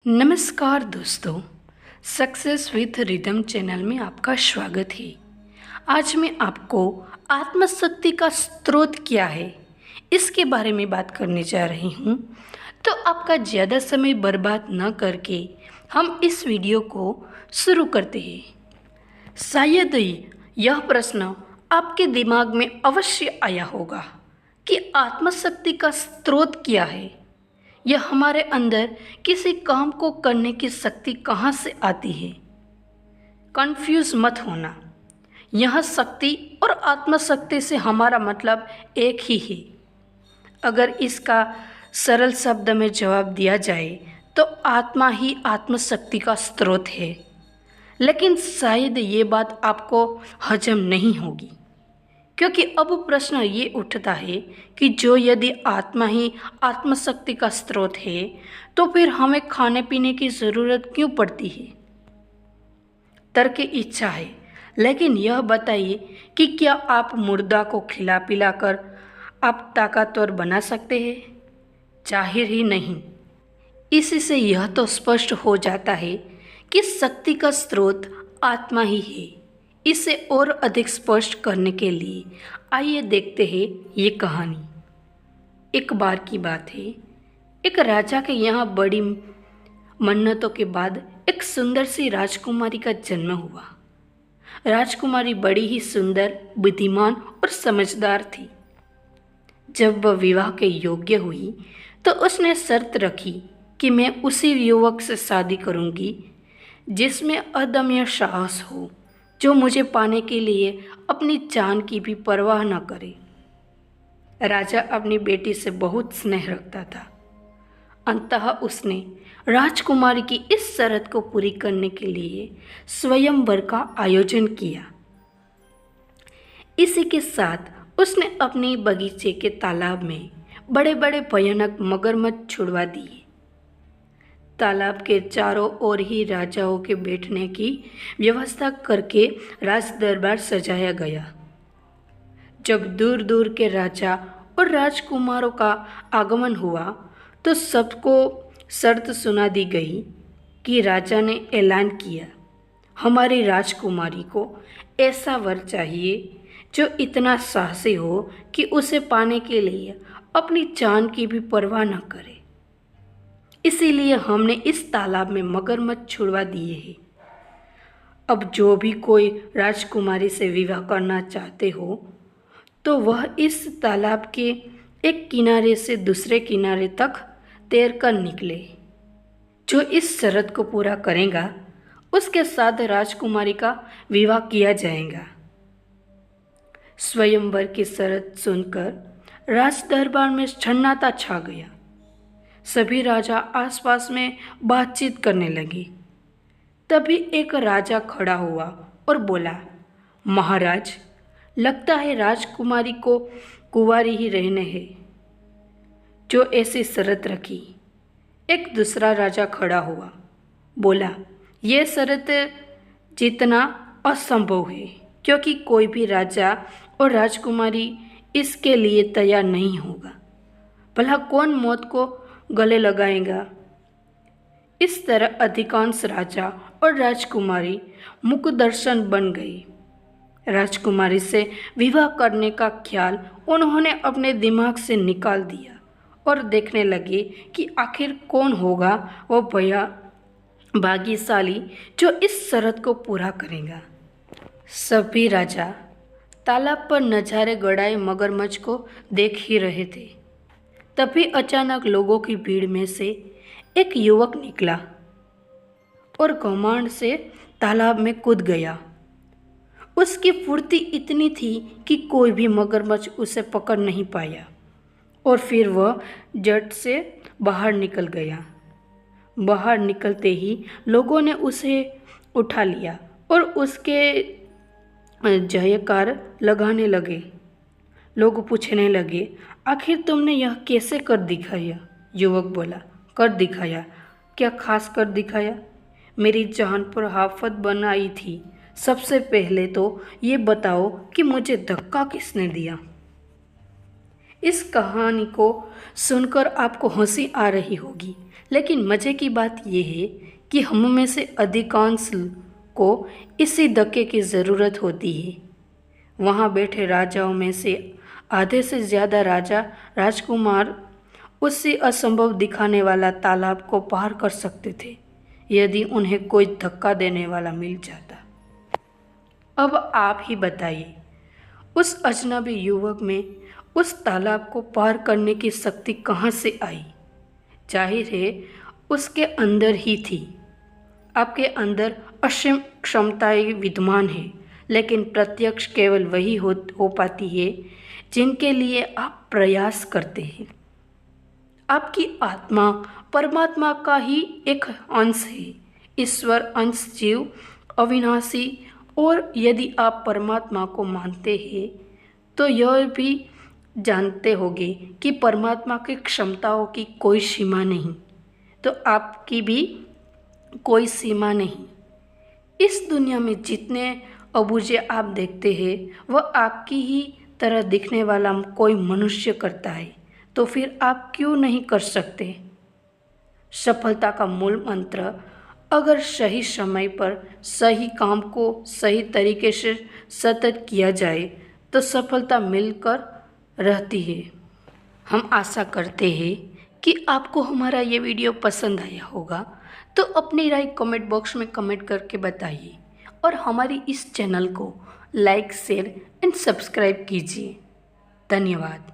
नमस्कार दोस्तों, success with rhythm channel में आपका स्वागत है। आज मैं आपको आत्मशक्ति का स्रोत क्या है इसके बारे में बात करने जा रही हूँ। तो आपका ज़्यादा समय बर्बाद न करके हम इस वीडियो को शुरू करते हैं। शायद यह प्रश्न आपके दिमाग में अवश्य आया होगा कि आत्मशक्ति का स्रोत क्या है। यह हमारे अंदर किसी काम को करने की शक्ति कहाँ से आती है। कंफ्यूज मत होना, यह शक्ति और आत्मशक्ति से हमारा मतलब एक ही है। अगर इसका सरल शब्द में जवाब दिया जाए तो आत्मा ही आत्मशक्ति का स्रोत है। लेकिन शायद ये बात आपको हजम नहीं होगी, क्योंकि अब प्रश्न ये उठता है कि जो यदि आत्मा ही आत्मशक्ति का स्रोत है तो फिर हमें खाने पीने की ज़रूरत क्यों पड़ती है। तर्क इच्छा है, लेकिन यह बताइए कि क्या आप मुर्दा को खिला पिला कर आप ताकतवर बना सकते हैं? जाहिर ही नहीं। इसी से यह तो स्पष्ट हो जाता है कि शक्ति का स्रोत आत्मा ही है। इसे और अधिक स्पष्ट करने के लिए आइए देखते हैं ये कहानी। एक बार की बात है, एक राजा के यहाँ बड़ी मन्नतों के बाद एक सुंदर सी राजकुमारी का जन्म हुआ। राजकुमारी बड़ी ही सुंदर, बुद्धिमान और समझदार थी। जब वह विवाह के योग्य हुई तो उसने शर्त रखी कि मैं उसी युवक से शादी करूंगी जिसमें अदम्य साहस हो, जो मुझे पाने के लिए अपनी जान की भी परवाह न करे। राजा अपनी बेटी से बहुत स्नेह रखता था। अंततः उसने राजकुमारी की इस शर्त को पूरी करने के लिए स्वयंवर का आयोजन किया। इसी के साथ उसने अपने बगीचे के तालाब में बड़े बड़े भयानक मगरमच्छ छुड़वा दिए। तालाब के चारों ओर ही राजाओं के बैठने की व्यवस्था करके राज दरबार सजाया गया। जब दूर दूर के राजा और राजकुमारों का आगमन हुआ तो सबको शर्त सुना दी गई कि राजा ने ऐलान किया, हमारी राजकुमारी को ऐसा वर चाहिए जो इतना साहसी हो कि उसे पाने के लिए अपनी जान की भी परवाह न करे। इसीलिए हमने इस तालाब में मगरमच्छ छुड़वा दिए हैं। अब जो भी कोई राजकुमारी से विवाह करना चाहते हो तो वह इस तालाब के एक किनारे से दूसरे किनारे तक तैर कर निकले। जो इस शर्त को पूरा करेगा उसके साथ राजकुमारी का विवाह किया जाएगा। स्वयंवर की शर्त सुनकर राज दरबार में सन्नाटा छा गया। सभी राजा आसपास में बातचीत करने लगे। तभी एक राजा खड़ा हुआ और बोला, महाराज, लगता है राजकुमारी को कुंवारी ही रहने है जो ऐसी शर्त रखी। एक दूसरा राजा खड़ा हुआ, बोला, यह शर्त जीतना असंभव है, क्योंकि कोई भी राजा और राजकुमारी इसके लिए तैयार नहीं होगा। भला कौन मौत को गले लगाएगा। इस तरह अधिकांश राजा और राजकुमारी मुखदर्शन बन गई। राजकुमारी से विवाह करने का ख्याल उन्होंने अपने दिमाग से निकाल दिया और देखने लगे कि आखिर कौन होगा वो भाग्यशाली जो इस शर्त को पूरा करेगा। सभी राजा तालाब पर नजारे गड़ाए मगरमच्छ को देख ही रहे थे। तभी अचानक लोगों की भीड़ में से एक युवक निकला और घमंड से तालाब में कूद गया। उसकी फुर्ती इतनी थी कि कोई भी मगरमच्छ उसे पकड़ नहीं पाया और फिर वह झट से बाहर निकल गया। बाहर निकलते ही लोगों ने उसे उठा लिया और उसके जयकार लगाने लगे। लोग पूछने लगे, आखिर तुमने यह कैसे कर दिखाया? युवक बोला, कर दिखाया? क्या खास कर दिखाया? मेरी जान पर आफत बनाई थी। सबसे पहले तो ये बताओ कि मुझे धक्का किसने दिया। इस कहानी को सुनकर आपको हंसी आ रही होगी, लेकिन मज़े की बात यह है कि हम में से अधिकांश को इसी धक्के की ज़रूरत होती है। वहाँ बैठे राजाओं में से आधे से ज़्यादा राजा राजकुमार उससे असंभव दिखाने वाला तालाब को पार कर सकते थे यदि उन्हें कोई धक्का देने वाला मिल जाता। अब आप ही बताइए, उस अजनबी युवक में उस तालाब को पार करने की शक्ति कहाँ से आई? जाहिर है उसके अंदर ही थी। आपके अंदर असीम क्षमताएं विद्यमान है, लेकिन प्रत्यक्ष केवल वही हो पाती है जिनके लिए आप प्रयास करते हैं। आपकी आत्मा परमात्मा का ही एक अंश है। ईश्वर अंश जीव अविनाशी, और यदि आप परमात्मा को मानते हैं तो यह भी जानते होंगे कि परमात्मा की क्षमताओं की कोई सीमा नहीं, तो आपकी भी कोई सीमा नहीं। इस दुनिया में जितने अबूझे आप देखते हैं वह आपकी ही तरह दिखने वाला कोई मनुष्य करता है, तो फिर आप क्यों नहीं कर सकते? सफलता का मूल मंत्र, अगर सही समय पर सही काम को सही तरीके से सतत किया जाए तो सफलता मिलकर रहती है। हम आशा करते हैं कि आपको हमारा ये वीडियो पसंद आया होगा, तो अपनी राय कमेंट बॉक्स में कमेंट करके बताइए और हमारी इस चैनल को लाइक, शेयर एंड सब्सक्राइब कीजिए। धन्यवाद।